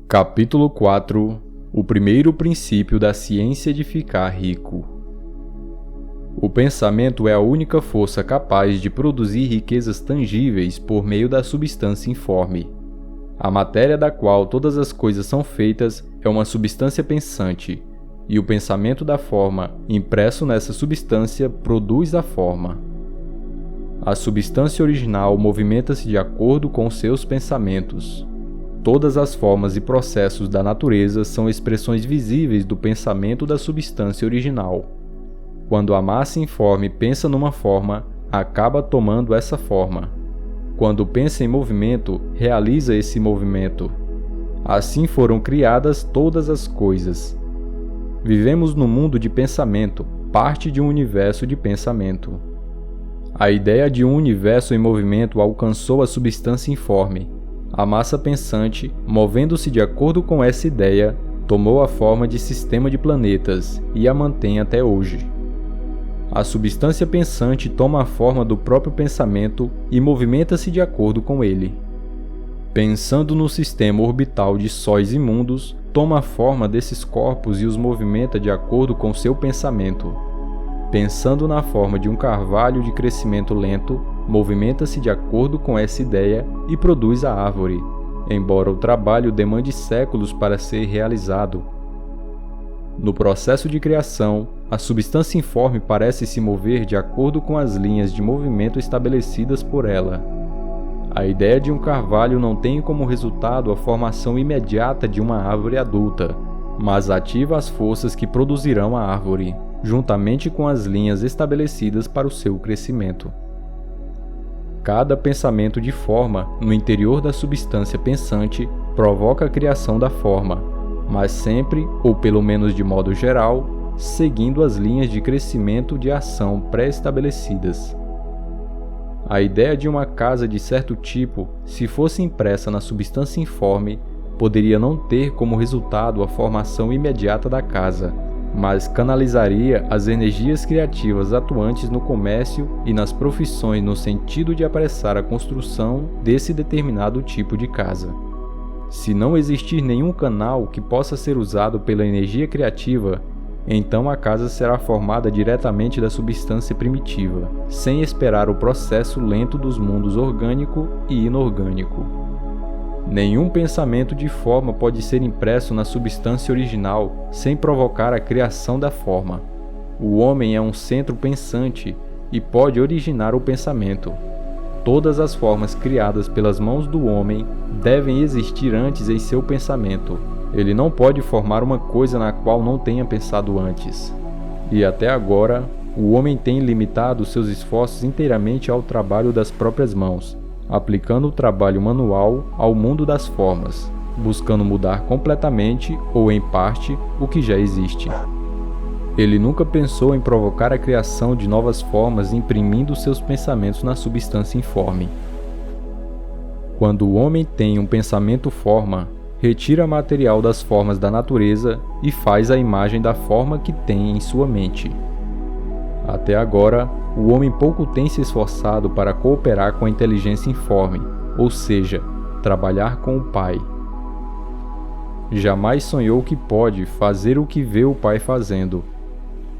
Capítulo 4 O primeiro princípio da ciência de ficar rico. O pensamento é a única força capaz de produzir riquezas tangíveis por meio da substância informe. A matéria da qual todas as coisas são feitas é uma substância pensante, e o pensamento da forma, impresso nessa substância, produz a forma. A substância original movimenta-se de acordo com seus pensamentos. Todas as formas e processos da natureza são expressões visíveis do pensamento da substância original. Quando a massa informe pensa numa forma, acaba tomando essa forma. Quando pensa em movimento, realiza esse movimento. Assim foram criadas todas as coisas. Vivemos num mundo de pensamento, parte de um universo de pensamento. A ideia de um universo em movimento alcançou a substância informe. A massa pensante, movendo-se de acordo com essa ideia, tomou a forma de sistema de planetas e a mantém até hoje. A substância pensante toma a forma do próprio pensamento e movimenta-se de acordo com ele. Pensando no sistema orbital de sóis e mundos, toma a forma desses corpos e os movimenta de acordo com seu pensamento. Pensando na forma de um carvalho de crescimento lento, movimenta-se de acordo com essa ideia e produz a árvore, embora o trabalho demande séculos para ser realizado. No processo de criação, a substância informe parece se mover de acordo com as linhas de movimento estabelecidas por ela. A ideia de um carvalho não tem como resultado a formação imediata de uma árvore adulta, mas ativa as forças que produzirão a árvore, juntamente com as linhas estabelecidas para o seu crescimento. Cada pensamento de forma no interior da substância pensante provoca a criação da forma, mas sempre, ou pelo menos de modo geral, seguindo as linhas de crescimento de ação pré-estabelecidas. A ideia de uma casa de certo tipo, se fosse impressa na substância informe, poderia não ter como resultado a formação imediata da casa, mas canalizaria as energias criativas atuantes no comércio e nas profissões no sentido de apressar a construção desse determinado tipo de casa. Se não existir nenhum canal que possa ser usado pela energia criativa, então a casa será formada diretamente da substância primitiva, sem esperar o processo lento dos mundos orgânico e inorgânico. Nenhum pensamento de forma pode ser impresso na substância original sem provocar a criação da forma. O homem é um centro pensante e pode originar o pensamento. Todas as formas criadas pelas mãos do homem devem existir antes em seu pensamento. Ele não pode formar uma coisa na qual não tenha pensado antes. E até agora, o homem tem limitado seus esforços inteiramente ao trabalho das próprias mãos, aplicando o trabalho manual ao mundo das formas, buscando mudar completamente ou em parte o que já existe. Ele nunca pensou em provocar a criação de novas formas imprimindo seus pensamentos na substância informe. Quando o homem tem um pensamento forma, retira material das formas da natureza e faz a imagem da forma que tem em sua mente. Até agora, o homem pouco tem se esforçado para cooperar com a inteligência informe, ou seja, trabalhar com o Pai. Jamais sonhou que pode fazer o que vê o Pai fazendo.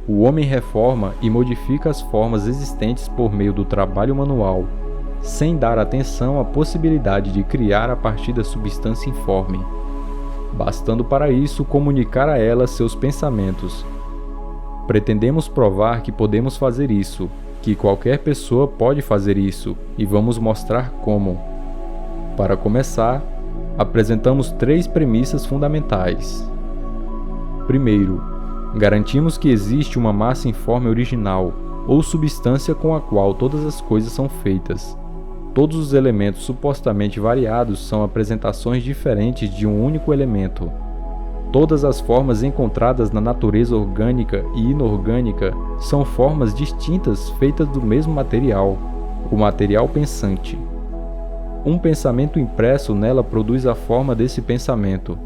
O homem reforma e modifica as formas existentes por meio do trabalho manual, sem dar atenção à possibilidade de criar a partir da substância informe, bastando para isso comunicar a ela seus pensamentos. Pretendemos provar que podemos fazer isso, que qualquer pessoa pode fazer isso, e vamos mostrar como. Para começar, apresentamos 3 premissas fundamentais. Primeiro, garantimos que existe uma massa informe original, ou substância com a qual todas as coisas são feitas. Todos os elementos supostamente variados são apresentações diferentes de um único elemento. Todas as formas encontradas na natureza orgânica e inorgânica são formas distintas feitas do mesmo material, o material pensante. Um pensamento impresso nela produz a forma desse pensamento.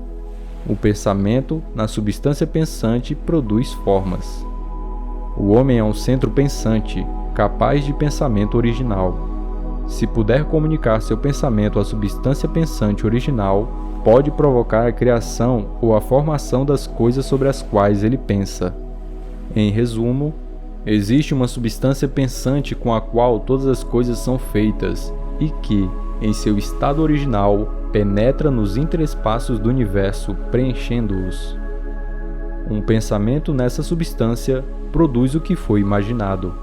O pensamento, na substância pensante, produz formas. O homem é um centro pensante, capaz de pensamento original. se puder comunicar seu pensamento à substância pensante original, pode provocar a criação ou a formação das coisas sobre as quais ele pensa. Em resumo, existe uma substância pensante com a qual todas as coisas são feitas e que, em seu estado original, penetra nos interespaços do universo, preenchendo-os. Um pensamento nessa substância produz o que foi imaginado.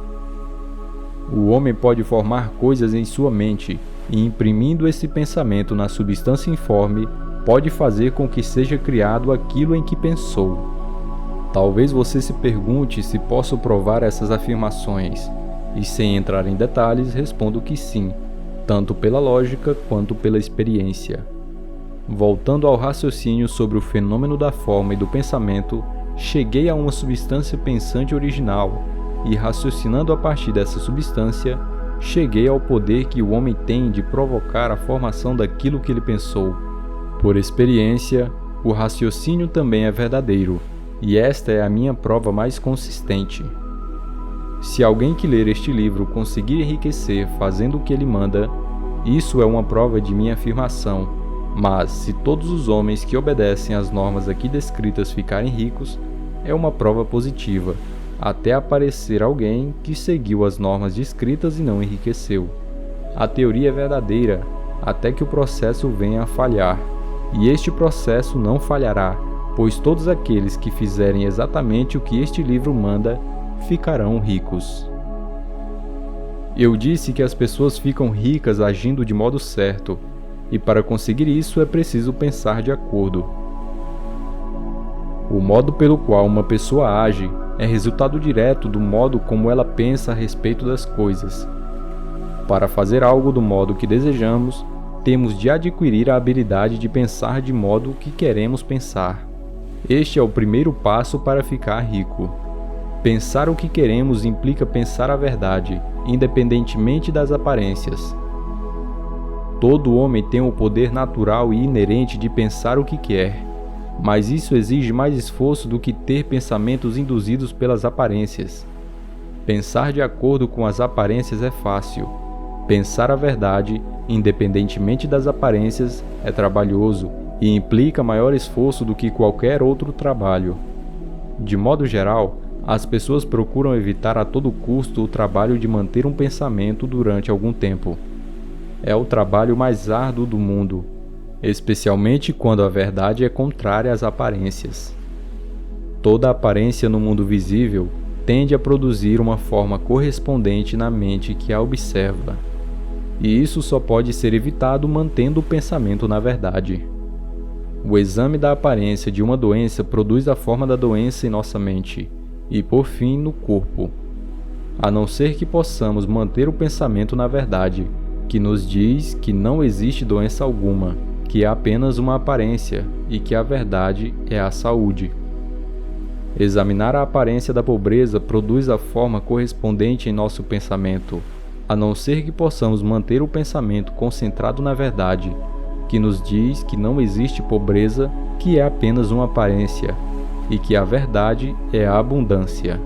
O homem pode formar coisas em sua mente e, imprimindo esse pensamento na substância informe, pode fazer com que seja criado aquilo em que pensou. Talvez você se pergunte se posso provar essas afirmações, e sem entrar em detalhes, respondo que sim, tanto pela lógica quanto pela experiência. Voltando ao raciocínio sobre o fenômeno da forma e do pensamento, cheguei a uma substância pensante original, e raciocinando a partir dessa substância, cheguei ao poder que o homem tem de provocar a formação daquilo que ele pensou. Por experiência, o raciocínio também é verdadeiro, e esta é a minha prova mais consistente. Se alguém que ler este livro conseguir enriquecer fazendo o que ele manda, isso é uma prova de minha afirmação, mas se todos os homens que obedecem às normas aqui descritas ficarem ricos, é uma prova positiva, até aparecer alguém que seguiu as normas descritas e não enriqueceu. A teoria é verdadeira, até que o processo venha a falhar, e este processo não falhará, pois todos aqueles que fizerem exatamente o que este livro manda, ficarão ricos. Eu disse que as pessoas ficam ricas agindo de modo certo, e para conseguir isso é preciso pensar de acordo. O modo pelo qual uma pessoa age é resultado direto do modo como ela pensa a respeito das coisas. Para fazer algo do modo que desejamos, temos de adquirir a habilidade de pensar de modo que queremos pensar. Este é o primeiro passo para ficar rico. Pensar o que queremos implica pensar a verdade, independentemente das aparências. Todo homem tem o poder natural e inerente de pensar o que quer, mas isso exige mais esforço do que ter pensamentos induzidos pelas aparências. Pensar de acordo com as aparências é fácil. Pensar a verdade, independentemente das aparências, é trabalhoso e implica maior esforço do que qualquer outro trabalho. De modo geral, as pessoas procuram evitar a todo custo o trabalho de manter um pensamento durante algum tempo. É o trabalho mais árduo do mundo, especialmente quando a verdade é contrária às aparências. Toda aparência no mundo visível tende a produzir uma forma correspondente na mente que a observa, e isso só pode ser evitado mantendo o pensamento na verdade. O exame da aparência de uma doença produz a forma da doença em nossa mente, e por fim no corpo. A não ser que possamos manter o pensamento na verdade, que nos diz que não existe doença alguma, que é apenas uma aparência e que a verdade é a saúde. Examinar a aparência da pobreza produz a forma correspondente em nosso pensamento, a não ser que possamos manter o pensamento concentrado na verdade, que nos diz que não existe pobreza, que é apenas uma aparência, e que a verdade é a abundância.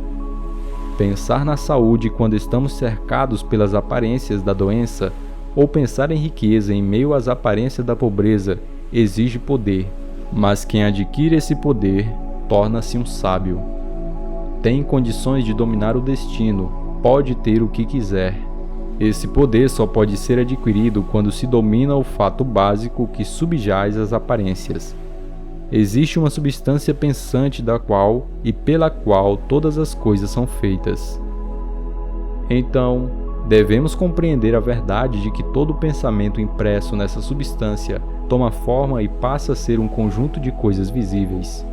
Pensar na saúde quando estamos cercados pelas aparências da doença, ou pensar em riqueza em meio às aparências da pobreza, exige poder, mas quem adquire esse poder torna-se um sábio. Tem condições de dominar o destino, pode ter o que quiser. Esse poder só pode ser adquirido quando se domina o fato básico que subjaz às aparências. Existe uma substância pensante da qual e pela qual todas as coisas são feitas. Então, devemos compreender a verdade de que todo pensamento impresso nessa substância toma forma e passa a ser um conjunto de coisas visíveis.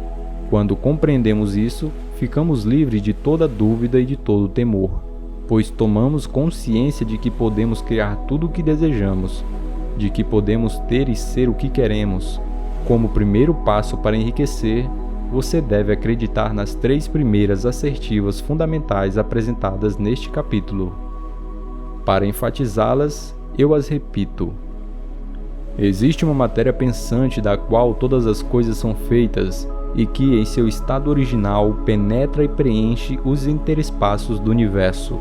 Quando compreendemos isso, ficamos livres de toda dúvida e de todo temor, pois tomamos consciência de que podemos criar tudo o que desejamos, de que podemos ter e ser o que queremos. Como primeiro passo para enriquecer, você deve acreditar nas 3 primeiras assertivas fundamentais apresentadas neste capítulo. Para enfatizá-las, eu as repito. Existe uma matéria pensante da qual todas as coisas são feitas e que, em seu estado original, penetra e preenche os interespaços do universo.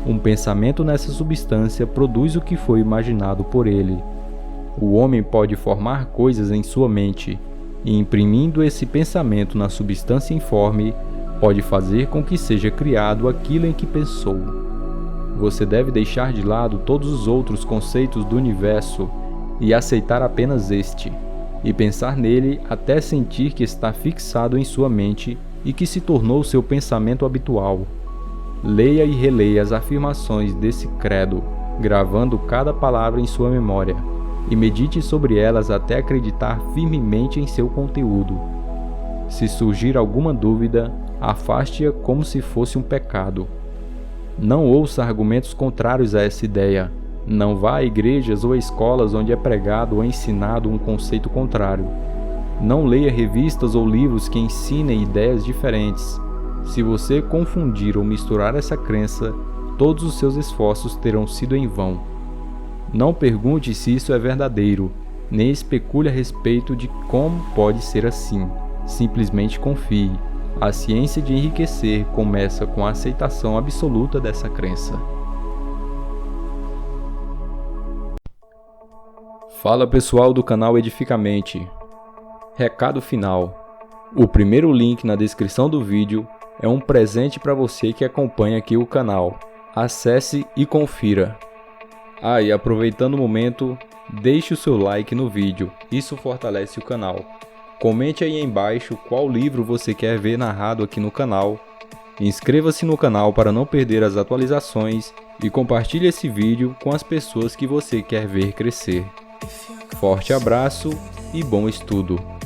Um pensamento nessa substância produz o que foi imaginado por ele. O homem pode formar coisas em sua mente, e imprimindo esse pensamento na substância informe, pode fazer com que seja criado aquilo em que pensou. Você deve deixar de lado todos os outros conceitos do universo e aceitar apenas este, e pensar nele até sentir que está fixado em sua mente e que se tornou seu pensamento habitual. Leia e releia as afirmações desse credo, gravando cada palavra em sua memória, e medite sobre elas até acreditar firmemente em seu conteúdo. Se surgir alguma dúvida, afaste-a como se fosse um pecado. Não ouça argumentos contrários a essa ideia. Não vá a igrejas ou escolas onde é pregado ou ensinado um conceito contrário. Não leia revistas ou livros que ensinem ideias diferentes. Se você confundir ou misturar essa crença, todos os seus esforços terão sido em vão. Não pergunte se isso é verdadeiro, nem especule a respeito de como pode ser assim. Simplesmente confie. A ciência de enriquecer começa com a aceitação absoluta dessa crença. Fala pessoal do canal Edificamente. Recado final. O primeiro link na descrição do vídeo é um presente para você que acompanha aqui o canal. Acesse e confira. E aproveitando o momento, deixe o seu like no vídeo, isso fortalece o canal. Comente aí embaixo qual livro você quer ver narrado aqui no canal. Inscreva-se no canal para não perder as atualizações e compartilhe esse vídeo com as pessoas que você quer ver crescer. Forte abraço e bom estudo!